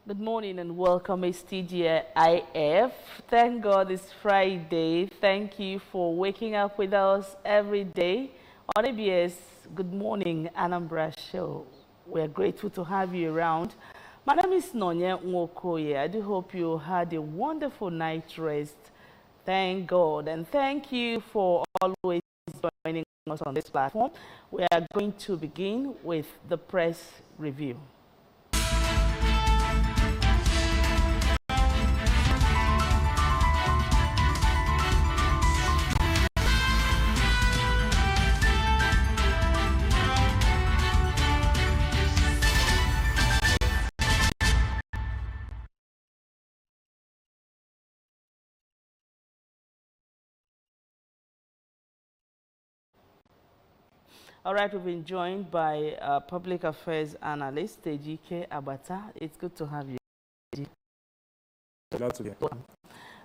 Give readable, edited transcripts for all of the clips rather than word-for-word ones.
Good morning and welcome, STGIF. Thank God it's Friday. Thank you for waking up with us every day on ABS Good Morning Anambra show. We're grateful to have you around. My name is Nonya Nwokoye. I do hope you had a wonderful night rest. Thank God, and thank you for always joining us on this platform. We are going to begin with the press review. All right, we've been joined by public affairs analyst Ejike Abata. It's good to have you. Glad to be here.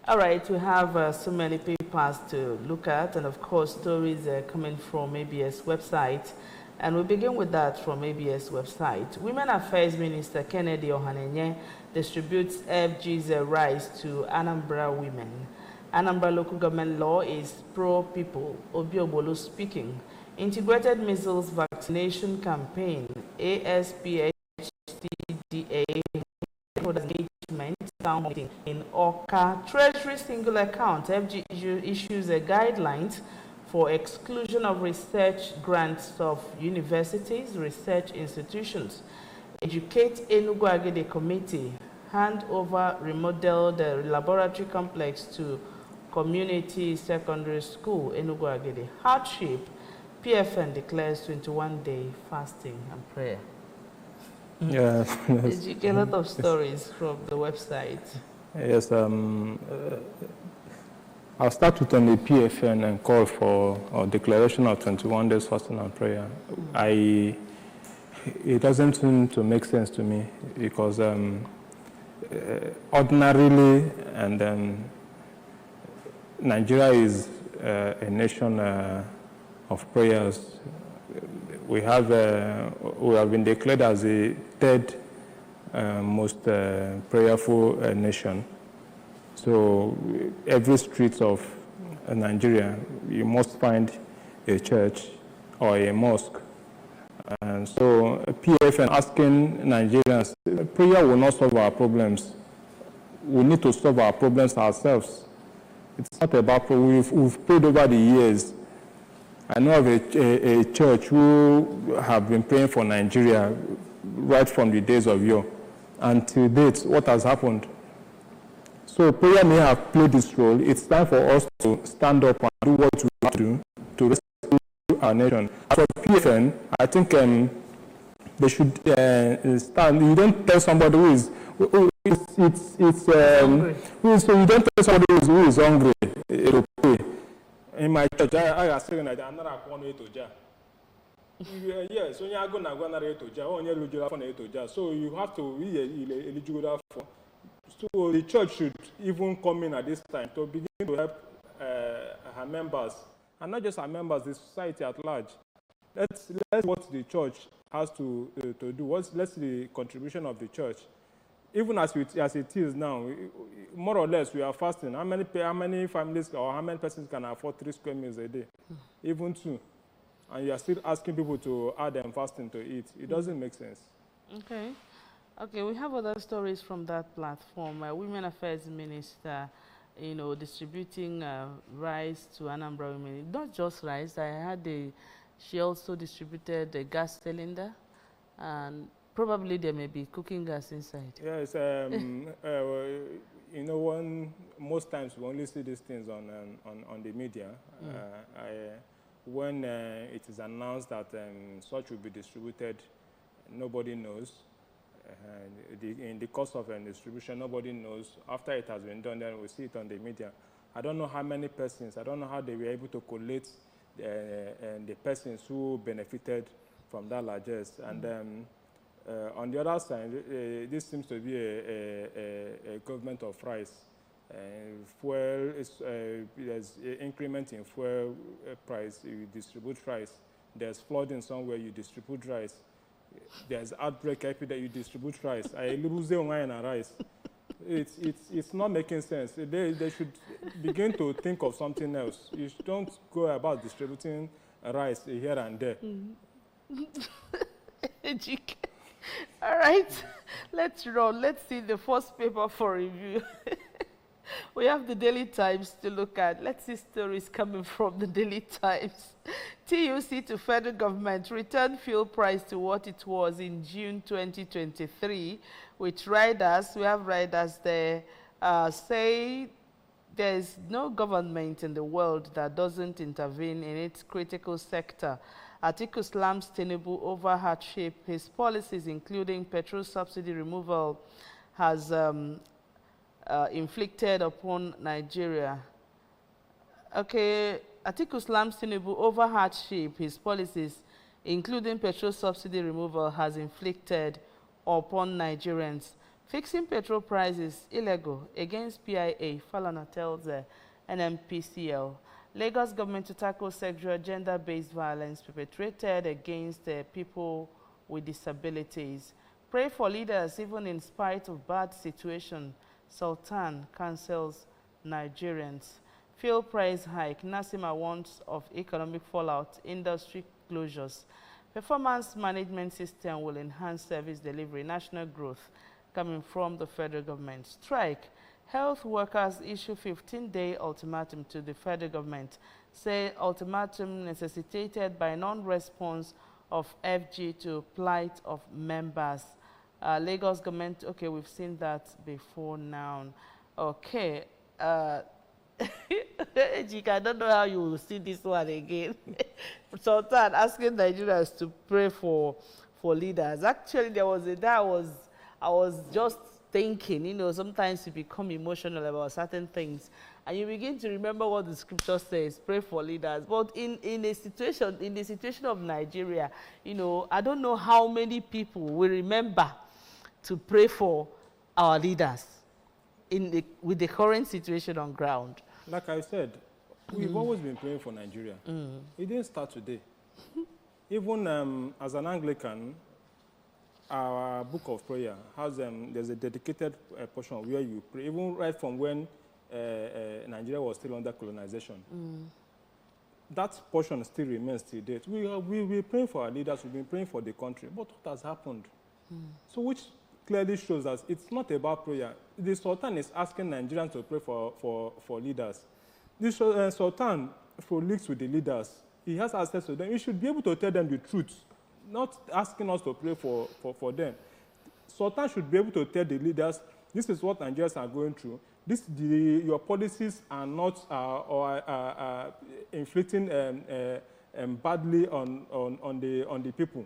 All right, we have so many papers to look at, and of course, stories coming from ABS website. And we begin with that from ABS website. Women Affairs Minister Kennedy Ohanenye distributes FG's rice to Anambra women. Anambra local government law is pro-people. Obiobolo speaking. Integrated Measles Vaccination Campaign, ASPHTDA, engagement town meeting in Oka. Treasury single account, FG issues a guidelines for exclusion of research grants of universities, research institutions. Educate Enugu Agede Committee, hand over remodeled laboratory complex to Community Secondary School, Enugu Agede. Hardship. PFN declares 21-day fasting and prayer. Yeah. Did you get a lot of stories from the website? Yes. I'll start with on the PFN and call for a declaration of 21 days fasting and prayer. It doesn't seem to make sense to me because ordinarily, and Nigeria is a nation of prayers. We have been declared as the third most prayerful nation. So every street of Nigeria, you must find a church or a mosque. And so PFN asking Nigerians, prayer will not solve our problems. We need to solve our problems ourselves. It's not about, we've prayed over the years. I know of a church who have been praying for Nigeria right from the days of yore. Until date, what has happened? So prayer may have played this role. It's time for us to stand up and do what we have to do to rescue our nation. As for PFN, I think they should stand. You don't tell somebody who is so you don't tell somebody who is hungry to pray. In my church, I say that I'm not going to jail. Yes, when you go to jail, only eligible for jail. So you have to be eligible for. So the church should even come in at this time to begin to help her members, and not just her members, the society at large. Let's what the church has to do. Let's see the contribution of the church. Even as it is now, more or less, we are fasting. How many families or how many persons can afford 3 square meals a day? Even 2. And you are still asking people to add them fasting to eat. It doesn't make sense. Okay. Okay, we have other stories from that platform. Women Affairs Minister, distributing rice to Anambra women. Not just rice. I had she also distributed a gas cylinder, and probably there may be cooking gas inside. Yes, most times we only see these things on the media. When it is announced that such will be distributed, nobody knows. In the course of distribution, nobody knows. After it has been done, then we see it on the media. I don't know how many persons, I don't know how they were able to collate the persons who benefited from that largesse. And on the other side, this seems to be a government of rice. Fuel, there's an increment in fuel price, you distribute rice. There's flooding somewhere, you distribute rice. there's outbreak epidemic, you distribute rice. I lose the wine and rice. It's not making sense. They should begin to think of something else. You don't go about distributing rice here and there. All right, let's roll. Let's see the first paper for review. We have the Daily Times to look at. Let's see stories coming from the Daily Times. TUC to federal government return fuel price to what it was in June 2023, which riders, we have riders there, say there's no government in the world that doesn't intervene in its critical sector. Atiku slams Tinubu over hardship. His policies, including petrol subsidy removal, has inflicted upon Nigeria. Okay, Atiku slams Tinubu over hardship. His policies, including petrol subsidy removal, has inflicted upon Nigerians. Fixing petrol prices illegal against PIA, Falana tells NMPCL. Lagos government to tackle sexual gender-based violence perpetrated against people with disabilities. Pray for leaders even in spite of bad situation. Sultan cancels Nigerians. Fuel price hike. Nasima warns of economic fallout, industry closures. Performance management system will enhance service delivery, national growth coming from the federal government. Strike. Health workers issue 15-day ultimatum to the federal government. Say ultimatum necessitated by non-response of FG to plight of members. Lagos government, okay, we've seen that before now. Okay. Ejika, I don't know how you will see this one again. Sultan asking Nigerians to pray for leaders. Actually, there was a day I was just thinking, you know, sometimes you become emotional about certain things and you begin to remember what the scripture says, pray for leaders. But in the situation of Nigeria, you know, I don't know how many people will remember to pray for our leaders with the current situation on ground. Like I said, we've always been praying for Nigeria. It didn't start today. Even as an Anglican, our book of prayer has there's a dedicated portion where you pray, even right from when Nigeria was still under colonization. That portion still remains till date. We're praying for our leaders, we've been praying for the country, but what has happened? So which clearly shows us it's not about prayer. The Sultan is asking Nigerians to pray for leaders. The Sultan colleagues with the leaders. He has access to them. He should be able to tell them the truth, not asking us to pray for them. Sultan should be able to tell the leaders, this is what Nigerians are going through. Your policies are not inflicting badly on the people.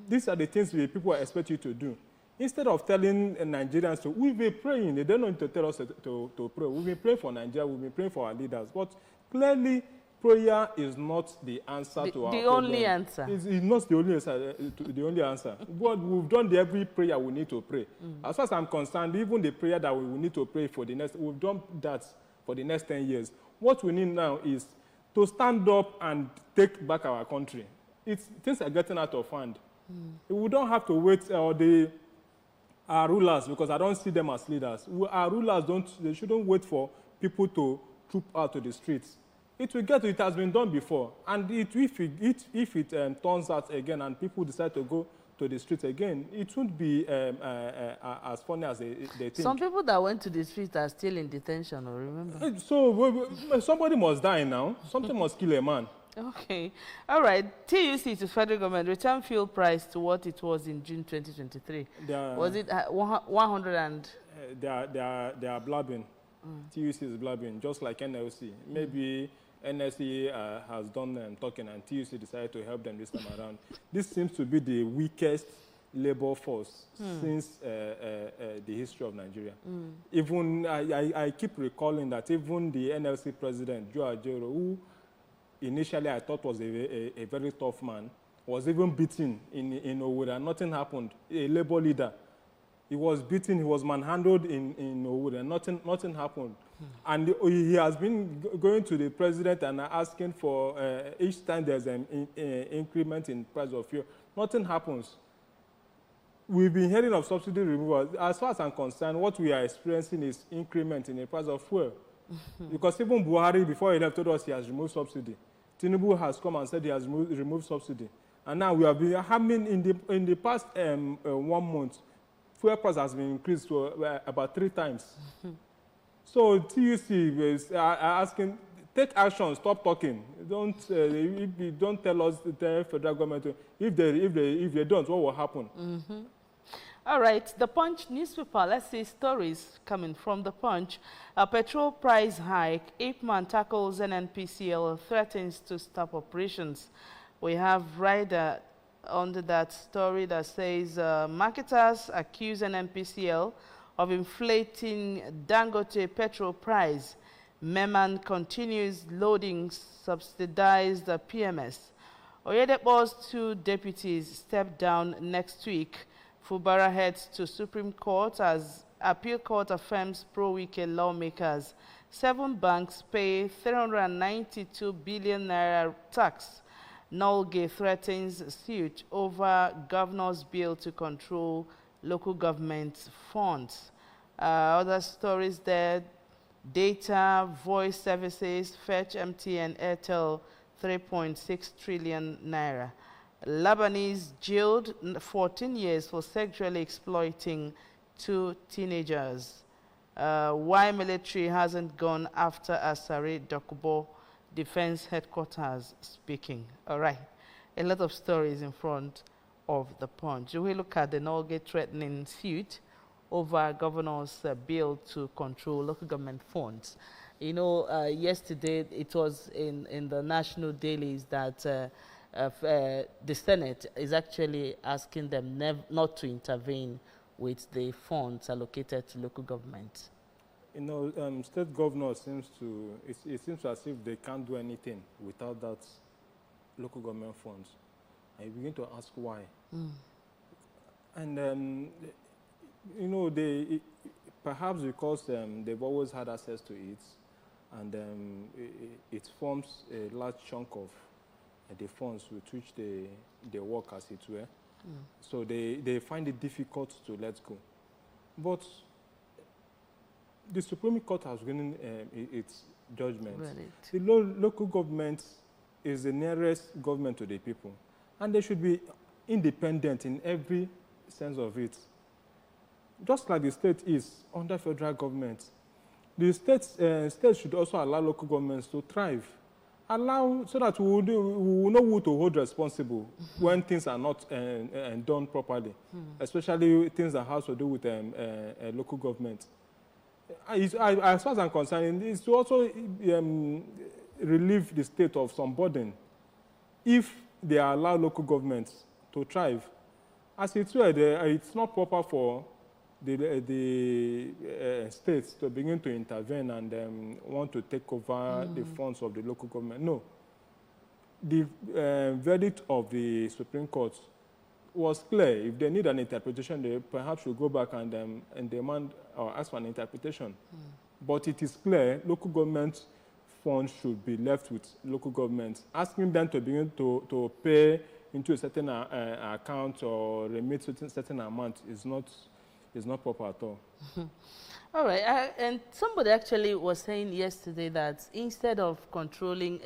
These are the things the people expect you to do. Instead of telling Nigerians, we've been praying, they don't need to tell us to pray. We've been praying for Nigeria, we've been praying for our leaders. But clearly, prayer is not the answer to our problem. The only answer. It's not the only answer. But we've done every prayer we need to pray. As far as I'm concerned, even the prayer that we will need to pray for we've done that for the next 10 years. What we need now is to stand up and take back our country. Things are getting out of hand. We don't have to wait our rulers, because I don't see them as leaders. Our rulers they shouldn't wait for people to troop out to the streets. It has been done before. And if it turns out again and people decide to go to the streets again, it won't be as funny as they think. Some people that went to the streets are still in detention, remember? So somebody must die now. Something must kill a man. Okay. All right. TUC to federal government return fuel price to what it was in June 2023. Was it 100 and... They are blabbing. TUC is blabbing, just like NLC. Maybe NSC has done them talking and TUC decided to help them this time around. This seems to be the weakest labor force since the history of Nigeria. Even I keep recalling that even the NLC president, Joe Ajero, who initially I thought was a very tough man, was even beaten in Owerri. Nothing happened. A labor leader. He was beaten, he was manhandled in Owerri. Nothing happened. And he has been going to the president and asking for, each time there's an increment in price of fuel, nothing happens. we've been hearing of subsidy removal. As far as I'm concerned, what we are experiencing is increment in the price of fuel. Because even Buhari, before he left, told us he has removed subsidy. Tinubu has come and said he has removed subsidy. And now we have been having, in the past 1 month, fuel price has been increased to about 3 times. So TUC is asking, take action, stop talking. Don't tell us, the federal government, if they don't, what will happen? All right, the Punch newspaper, let's see stories coming from the Punch. A petrol price hike, Ipman tackles NNPCL, threatens to stop operations. We have right under that story that says marketers accuse NNPCL of inflating Dangote petrol price. Meman continues loading subsidized PMS. Oyedepo's 2 deputies step down next week. Fubara heads to Supreme Court as Appeal Court affirms pro-Wike lawmakers. 7 banks pay 392 billion naira tax. Nolge threatens suit over governor's bill to control local government funds. Other stories there, data, voice services, fetch MTN, Airtel, 3.6 trillion naira. Lebanese jailed 14 years for sexually exploiting 2 teenagers. Why military hasn't gone after Asare Dokubo Defense Headquarters speaking. All right, a lot of stories in front of the Punch. We look at the Nolge threatening suit over governor's bill to control local government funds. You know, yesterday it was in the national dailies that the Senate is actually asking them not to intervene with the funds allocated to local government. You know, state governors seems to, it seems as if they can't do anything without that local government funds. I begin to ask why. And, you know, perhaps because they've always had access to it, and it forms a large chunk of the funds with which they work, as it were. So they find it difficult to let go. But the Supreme Court has given its judgment. Right. The local government is the nearest government to the people, and they should be independent in every sense of it. Just like the state is under federal government, the states should also allow local governments to thrive. Allow so that we will know who to hold responsible when things are not done properly, especially things that have to do with local government. As far as I'm concerned, it's to also relieve the state of some burden if they allow local governments to thrive. As it were, it's not proper for the states to begin to intervene and want to take over the funds of the local government. No. The verdict of the Supreme Court was clear. If they need an interpretation, they perhaps should go back and demand or ask for an interpretation. But it is clear local government funds should be left with local governments. Asking them to begin to pay into a certain account or remit certain amount is not proper at all. All right, and somebody actually was saying yesterday that instead of controlling,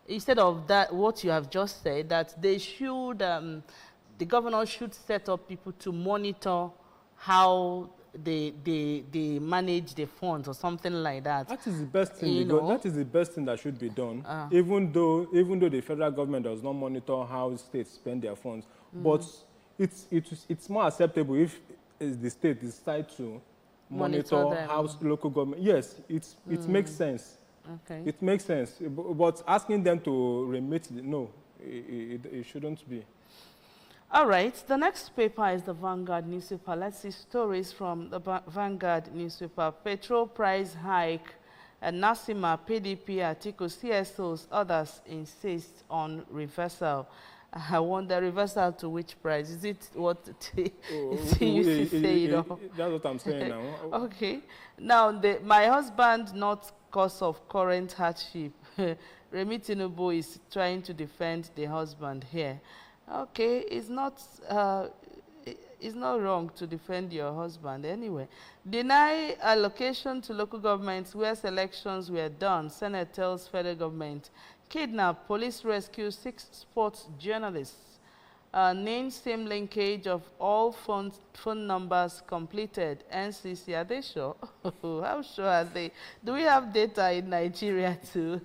instead of that, what you have just said, that they should, the governor should set up people to monitor how they manage the funds or something like that. That is the best thing. That is the best thing that should be done. Even though the federal government does not monitor how states spend their funds, but it's more acceptable if the state decide to monitor how local government. Yes, it makes sense. Okay. It makes sense. But asking them to remit, no, it shouldn't be. All right, the next paper is the Vanguard newspaper. Let's see stories from the Vanguard newspaper. Petrol price hike, Nasima, PDP, Atiku, CSOs, others insist on reversal. I wonder, reversal to which price? Is it what it used to say? That's what I'm saying now. Okay. Now, my husband, not cause of current hardship. Remi Tinubu is trying to defend the husband here. Okay, it's not, it's not wrong to defend your husband anyway. Deny allocation to local governments where selections were done. Senate tells federal government. Kidnap, police rescue 6 sports journalists. Name same linkage of all phone numbers completed. NCC, are they sure? How sure are they? Do we have data in Nigeria to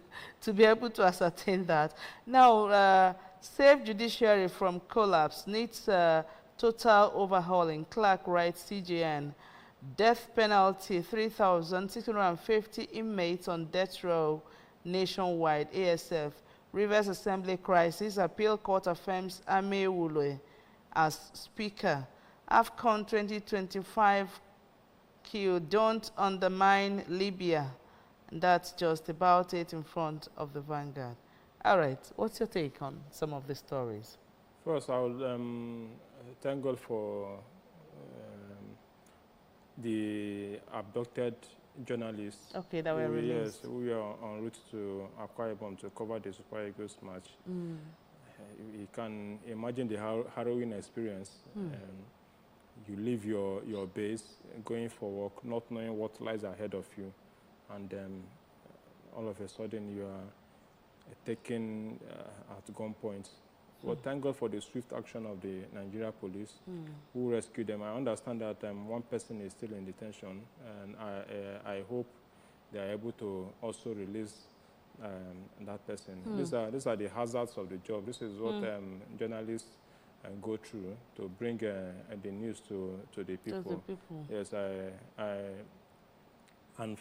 be able to ascertain that? Now, save judiciary from collapse needs total overhauling. Clark writes CJN. Death penalty, 3,650 inmates on death row nationwide. ASF. Rivers Assembly crisis. Appeal court affirms Amewule as speaker. AFCON 2025 Q. Don't undermine Libya. And that's just about it in front of the Vanguard. All right. What's your take on some of the stories? First, I will thank God for the abducted journalists. Okay, that were released. Yes, we are en route to Akwa Ibom to cover the Super Eagles match. You can imagine the harrowing experience. You leave your base, going for work, not knowing what lies ahead of you, and all of a sudden you are taken at gunpoint. But thank God for the swift action of the Nigeria police who rescued them. I understand that one person is still in detention, and I hope they are able to also release that person. These are the hazards of the job. This is what journalists go through to bring the news to the people. Yes, and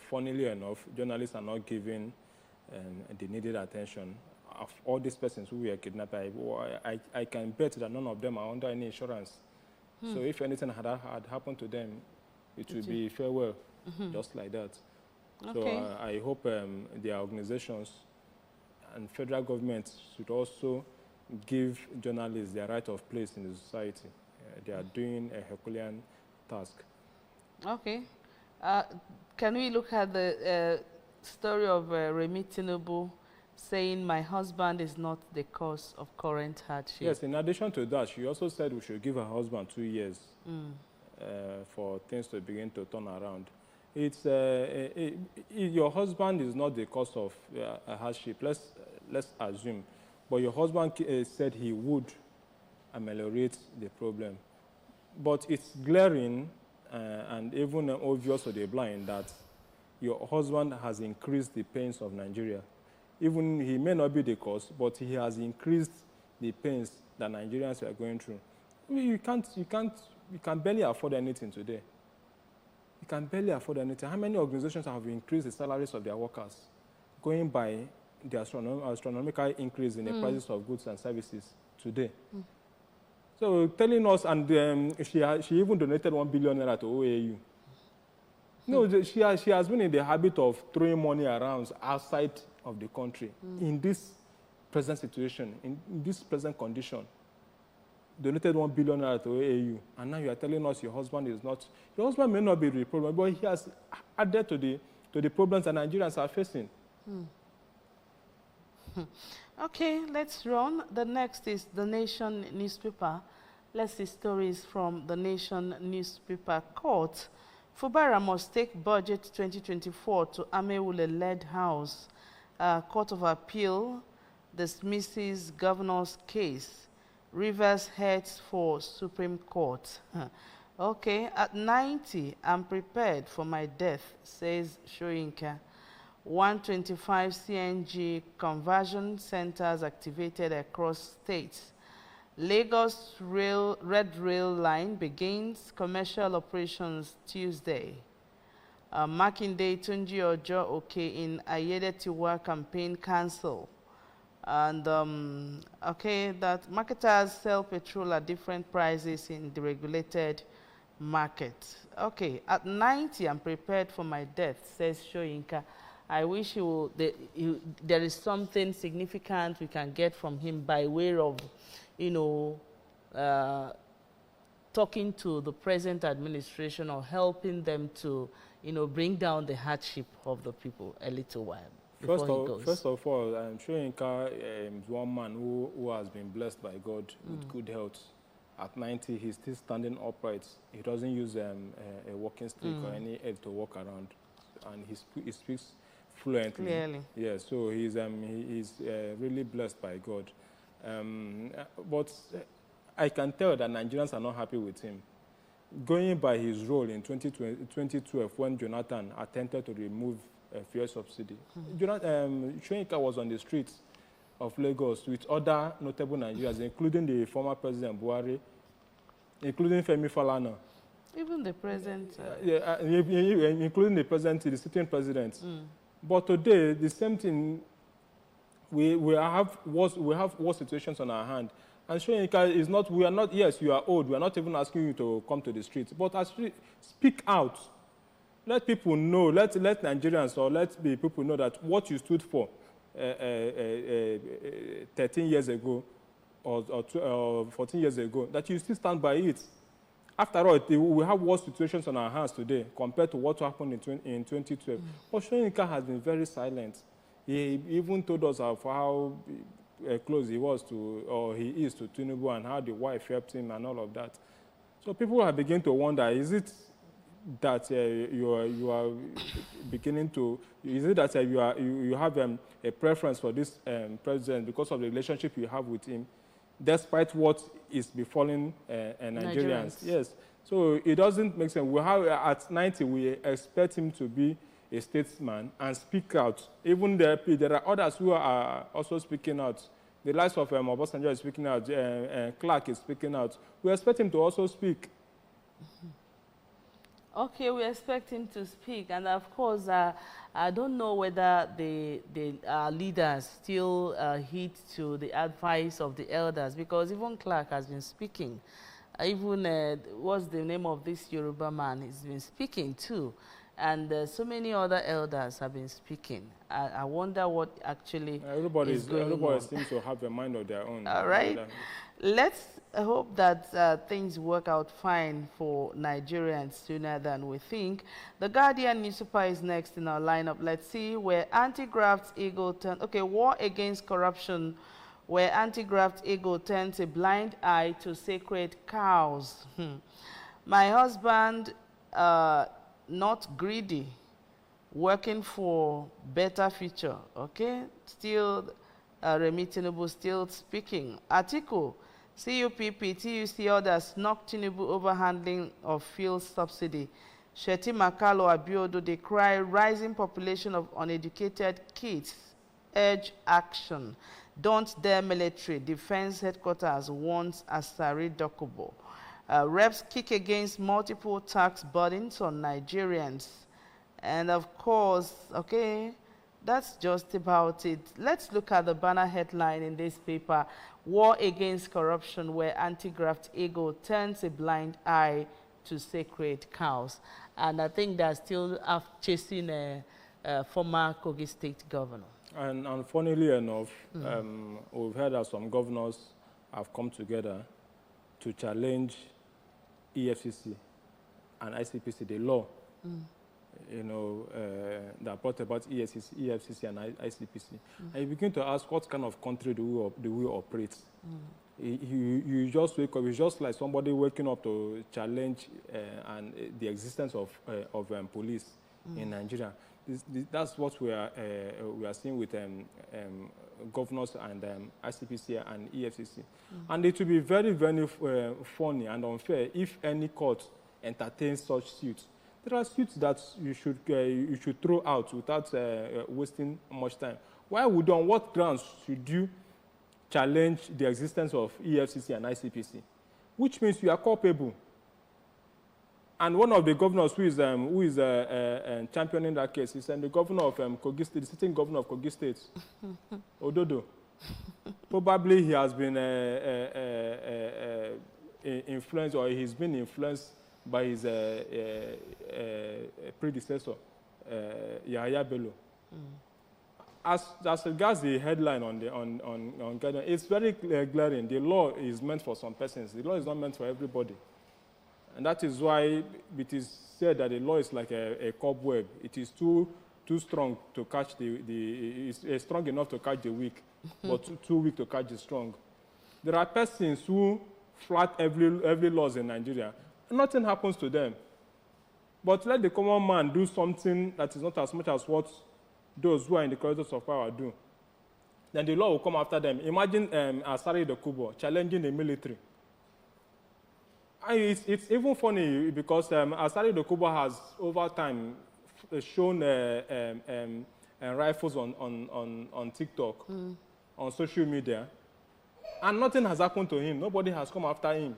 funnily enough, journalists are not given the needed attention. Of all these persons who were kidnapped, I can bet that none of them are under any insurance. So if anything had happened to them, it would be farewell, just like that. Okay. So I hope their organizations and federal government should also give journalists their right of place in the society. They are doing a Herculean task. Okay. Can we look at the story of Remi Tinubu saying my husband is not the cause of current hardship? Yes, in addition to that, she also said we should give her husband 2 years for things to begin to turn around. It's your husband is not the cause of a hardship. Let's assume, but your husband said he would ameliorate the problem. But it's glaring and even obvious to the blind that your husband has increased the pains of Nigeria. Even he may not be the cause, but he has increased the pains that Nigerians are going through. I mean, you can barely afford anything today. You can barely afford anything. How many organizations have increased the salaries of their workers, going by the astronomical increase in the prices of goods and services today? So telling us, and she even donated 1 billion naira to OAU. No, she has been in the habit of throwing money around outside of the country in this present situation, in this present condition. Donated 1 billion naira to AAU, and now you are telling us your husband is not. Your husband may not be the problem, but he has added to the problems that Nigerians are facing. Okay, let's run. The next is The Nation newspaper. Let's see stories from The Nation newspaper. Court. Fubara must take budget 2024 to Amewule-led House. Court of Appeal dismisses governor's case. Rivers heads for Supreme Court. Okay, at 90, I'm prepared for my death, says Shoyinka. 125 CNG conversion centers activated across states. Lagos Red Rail Line begins commercial operations Tuesday. Makinde Tunji Ojo Oke in Ayede Tiwa campaign cancel. And okay, that marketers sell petrol at different prices in the regulated market. Okay, at 90, I'm prepared for my death, says Shoyinka. I wish there is something significant we can get from him by way of, talking to the present administration or helping them to, bring down the hardship of the people a little while. First of all, I'm Shoyinka is one man who has been blessed by God with good health. at 90, he's still standing upright. He doesn't use a walking stick or any aid to walk around. And he speaks fluently. Clearly. Yeah, so he's really blessed by God. But I can tell that Nigerians are not happy with him. Going by his role in 2012 when Jonathan attempted to remove fuel subsidy, Shoyinka was on the streets of Lagos with other notable Nigerians, including the former President Buhari, including Femi Falana. Even the present... including the president, the sitting president. But today, the same thing, we have worse situations on our hand. And Shoyinka is not, we are not, yes, you are old, we are not even asking you to come to the streets, but actually speak out. Let people know, let Nigerians or let the people know that what you stood for 13 years ago or 14 years ago, that you still stand by it. After all, we have worse situations on our hands today compared to what happened in 2012. But Shoyinka has been very silent. He even told us of how close he was to, or he is to Tinubu, and how the wife helped him and all of that. So people are beginning to wonder, is it that you are beginning to, is it that you have a preference for this president because of the relationship you have with him, despite what is befalling Nigerians? Yes. So it doesn't make sense. We have, at 90, we expect him to be a statesman and speak out. Even there are others who are also speaking out. The likes of Obasanjo is speaking out, Clark is speaking out. We expect him to also speak. Okay, we expect him to speak. And of course, I don't know whether the leaders still heed to the advice of the elders, because even Clark has been speaking. Even, what's the name of this Yoruba man? He's been speaking too. And so many other elders have been speaking. I wonder what actually is going on. Everybody seems to have a mind of their own. All right. Let's hope that things work out fine for Nigerians sooner than we think. The Guardian newspaper is next in our lineup. Let's see where anti-graft ego turns. Okay, war against corruption, where anti-graft ego turns a blind eye to sacred cows. My husband, not greedy, working for better future. Okay, still Remi Tinubu still speaking. Article, CUPP, TUC others knock Tinubu over handling of fuel subsidy. Shetima Kalo Abiodo, they cry rising population of uneducated kids. Urge action. Don't dare military. Defense headquarters wants Asari Dokubo. Reps kick against multiple tax burdens on Nigerians. And of course, okay, that's just about it. Let's look at the banner headline in this paper, War Against Corruption, where anti-graft ego turns a blind eye to sacred cows. And I think they're still chasing a former Kogi State governor. And funnily enough, we've heard that some governors have come together to challenge EFCC and ICPC, the law, that brought about EFCC and ICPC. And you begin to ask, what kind of country do we operate? You just wake up, it's just like somebody waking up to challenge the existence of police in Nigeria. That's what we are seeing with governors and ICPC and EFCC. And it will be very, very funny and unfair if any court entertains such suits. There are suits that you should throw out without wasting much time. On what grounds should you challenge the existence of EFCC and ICPC? Which means you are culpable. And one of the governors who is championing that case is the governor of Kogi State, the sitting governor of Kogi State, Ododo. Probably he has been influenced, or he's been influenced by his predecessor, Yahya Bello. As regards the headline on Guardian, it's very glaring. The law is meant for some persons. The law is not meant for everybody. And that is why it is said that the law is like a cobweb. It is too strong to catch it's strong enough to catch the weak, but too weak to catch the strong. There are persons who flat every laws in Nigeria, nothing happens to them. But let the common man do something that is not as much as what those who are in the corridors of power do. Then the law will come after them. Imagine Asari Dokubo challenging the military. And it's even funny because Asari Dokubo has, over time, shown rifles on TikTok, on social media, and nothing has happened to him. Nobody has come after him.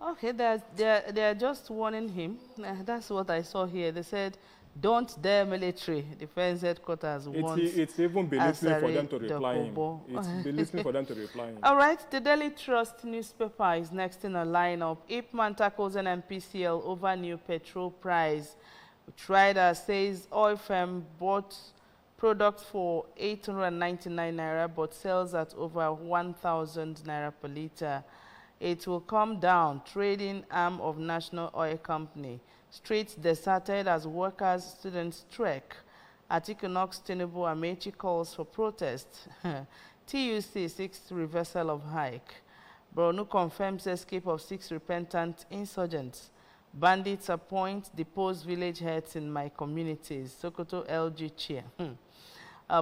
Okay, they're just warning him. That's what I saw here. They said, don't dare military. Defense headquarters wants It's even belittling for them to reply him. It's belittling for them to reply him. All right, the Daily Trust newspaper is next in a lineup. Ipman tackles NNPCL over new petrol price. Trader says oil firm bought products for 899 naira but sells at over 1,000 naira per liter. It will come down. Trading arm of National Oil Company. Streets deserted as workers, students trek. Atiku knocks Tinubu. Amechi calls for protest. TUC seeks reversal of hike. Borno confirms escape of 6 repentant insurgents. Bandits appoint deposed village heads in my communities. Sokoto LG chair.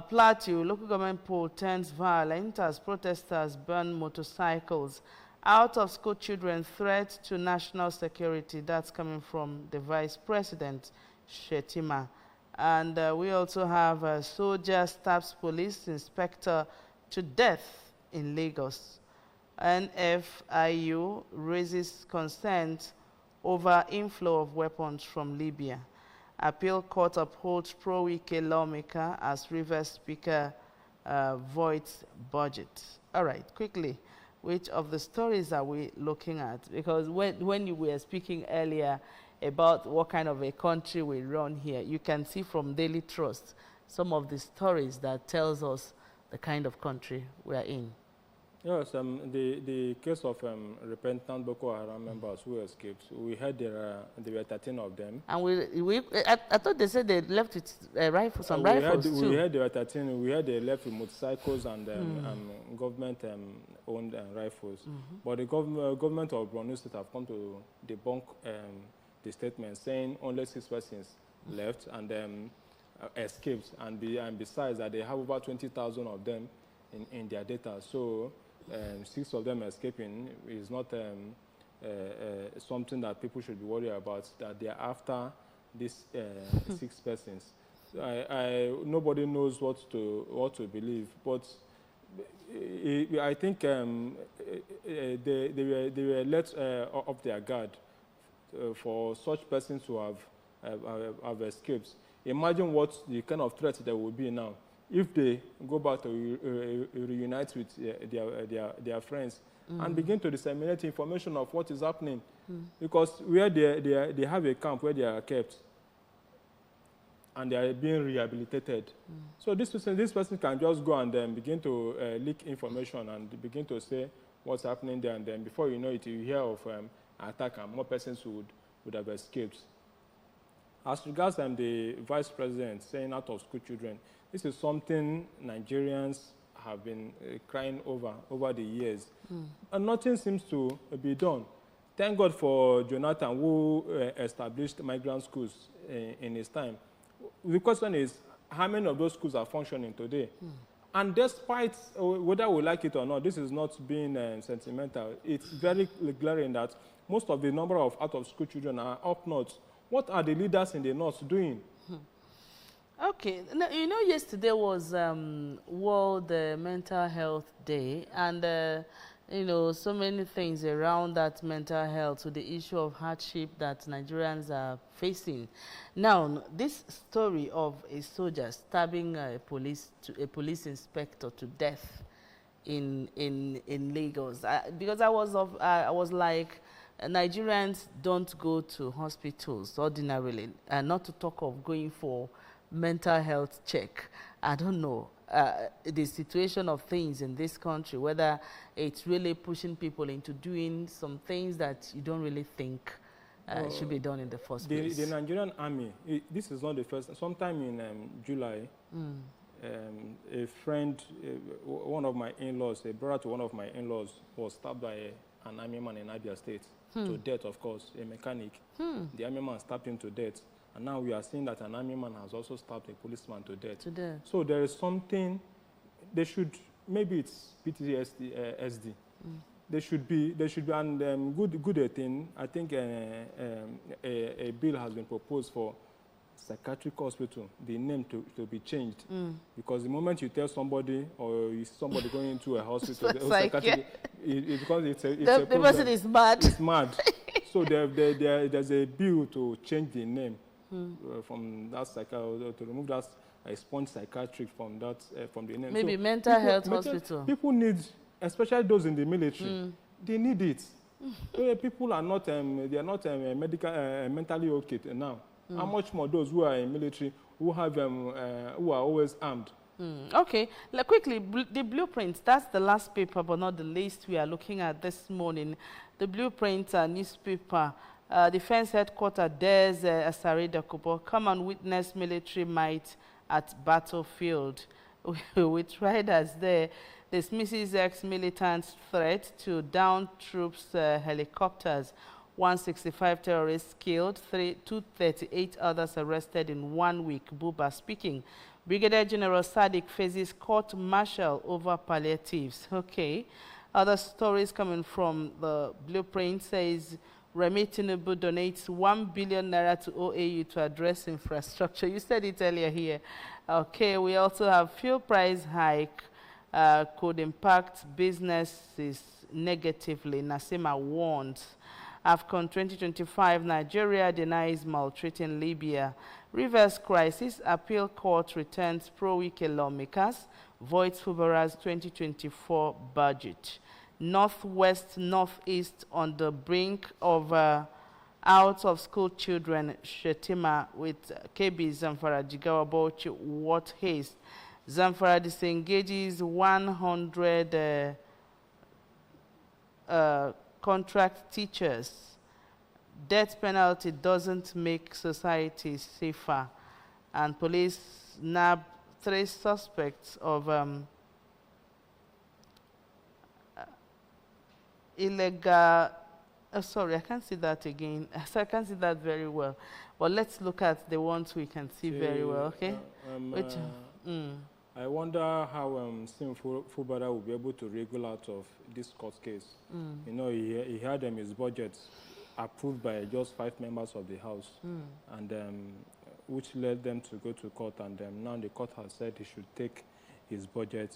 Plateau, local government poll turns violent as protesters burn motorcycles. Out of school children threat to national security. That's coming from the Vice President, Shetima. And we also have soldier stabs police inspector to death in Lagos. NFIU raises concerns over inflow of weapons from Libya. Appeal court upholds pro-Wike lawmaker as Rivers Speaker voids budget. All right, quickly. Which of the stories are we looking at? Because when you were speaking earlier about what kind of a country we run here, you can see from Daily Trust some of the stories that tells us the kind of country we are in. Yes, the case of repentant Boko Haram members who escaped, we heard there were 13 of them. And I thought they said they left with some rifles too. We heard there were 13. We heard they left with motorcycles and government-owned rifles. But the government of Borno State have come to debunk the statement, saying only 6 persons left and escaped. And besides that, they have over 20,000 of them in their data. So 6 of them escaping is not something that people should be worried about, that they are after these 6 persons. Nobody knows what to believe, but I think they were let off their guard for such persons who have escaped. Imagine what the kind of threat there will be now if they go back to reunite with their friends and begin to disseminate information of what is happening. Because where they have a camp where they are kept and they are being rehabilitated. So this person can just go and then begin to leak information and begin to say what's happening there, and then before you know it, you hear of attack and more persons would have escaped. As regards the Vice President saying out of school children, this is something Nigerians have been crying over the years. And nothing seems to be done. Thank God for Jonathan, who established migrant schools in his time. The question is, how many of those schools are functioning today? And despite whether we like it or not, this is not being sentimental. It's very glaring that most of the number of out-of-school children are up north. What are the leaders in the north doing? Okay, now, you know, yesterday was World Mental Health Day, and you know, so many things around that mental health, with the issue of hardship that Nigerians are facing. Now, this story of a soldier stabbing a police inspector to death in Lagos, because I was like, Nigerians don't go to hospitals ordinarily, and not to talk of going for mental health check. I don't know the situation of things in this country, whether it's really pushing people into doing some things that you don't really think should be done in the first place. The Nigerian army, this is not the first. Sometime in July, a friend, one of my in-laws, a brother to one of my in-laws, was stabbed by an army man in Abia State to death, of course, a mechanic. The army man stabbed him to death. And now we are seeing that an army man has also stabbed a policeman to death. So there is something, they should, maybe it's PTSD, SD. There should be, and good thing, I think a bill has been proposed for psychiatric hospital, the name to be changed. Because the moment you tell somebody or you see somebody going into a hospital, because it's a the person is mad. It's mad. So there's a bill to change the name from that to remove that expunge psychiatric from that from the name. Maybe so mental health hospital. People need, especially those in the military, they need it. People are not they are not mentally okay now. How much more those who are in military, who have who are always armed? Okay, quickly, the blueprint, that's the last paper, but not the least we are looking at this morning. The blueprint newspaper, Defense Headquarters, there's Asare Dakubo, come and witness military might at battlefield. With riders there, dismisses ex-militant threat to down troops helicopters. 165 terrorists killed, 238 others arrested in 1 week. Buba speaking. Brigadier General Sadiq faces court-martial over palliatives. Okay. Other stories coming from the blueprint says Remi Tinubu donates 1 billion naira to OAU to address infrastructure. You said it earlier here. Okay. We also have fuel price hike could impact businesses negatively. Nasima warns. AFCON 2025, Nigeria denies maltreating Libya. Rivers crisis, appeal court returns pro-Wike lawmakers, voids Fubara's 2024 budget. Northwest, Northeast on the brink of out of school children, Shetima with KB Zamfara Jigawa Bauchi, what haste. Zamfara disengages 100 contract teachers. Death penalty doesn't make society safer. And police nab 3 suspects of illegal, sorry, I can't see that again. So I can't see that very well. But let's look at the ones we can see very well, okay? I wonder how Sim Fubara will be able to wriggle out of this court case. You know, he had his budget approved by just 5 members of the House, and which led them to go to court. And now the court has said he should take his budget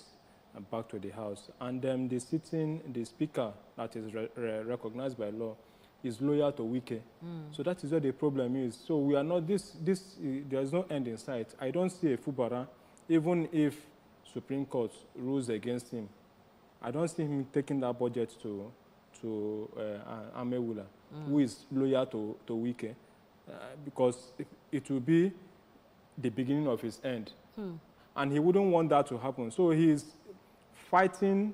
back to the House. And the speaker that is recognized by law is loyal to Wike. So that is where the problem is. So we are not there is no end in sight. I don't see a Fubara. Even if Supreme Court rules against him, I don't see him taking that budget to Amewula, who is loyal to Wike, because it will be the beginning of his end. And he wouldn't want that to happen. So he's fighting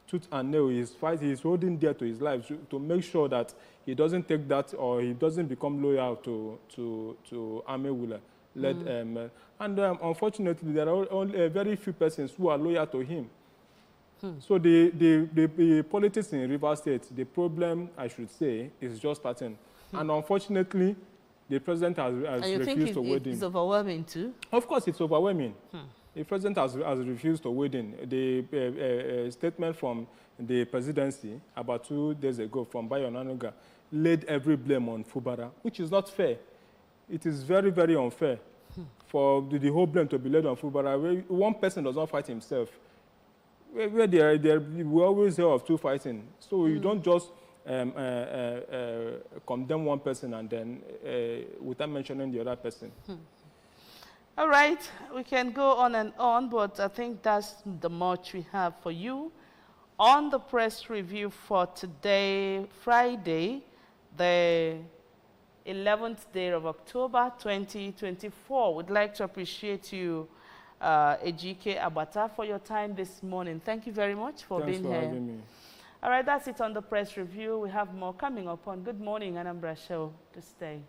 tooth and nail. He's holding dear to his life to make sure that he doesn't take that, or he doesn't become loyal to Amewula. And unfortunately, there are only very few persons who are loyal to him. So the politics in Rivers State, the problem, I should say, is just starting. And unfortunately, the president has refused to wade in. It's overwhelming too? Of course, it's overwhelming. The president has refused to wade in. The statement from the presidency about 2 days ago from Bayo Onanuga laid every blame on Fubara, which is not fair. It is very, very unfair for the whole blame to be laid on Fubara. One person does not fight himself. We always hear of 2 fighting. So you don't just condemn one person and then without mentioning the other person. All right, we can go on and on, but I think that's the much we have for you on the press review for today, Friday, the 11th day of October 2024. We'd like to appreciate you, Ejike Abata, for your time this morning. Thank you very much for being here. Thanks for having me. All right, that's it on the press review. We have more coming up on Good Morning Anambra show to stay.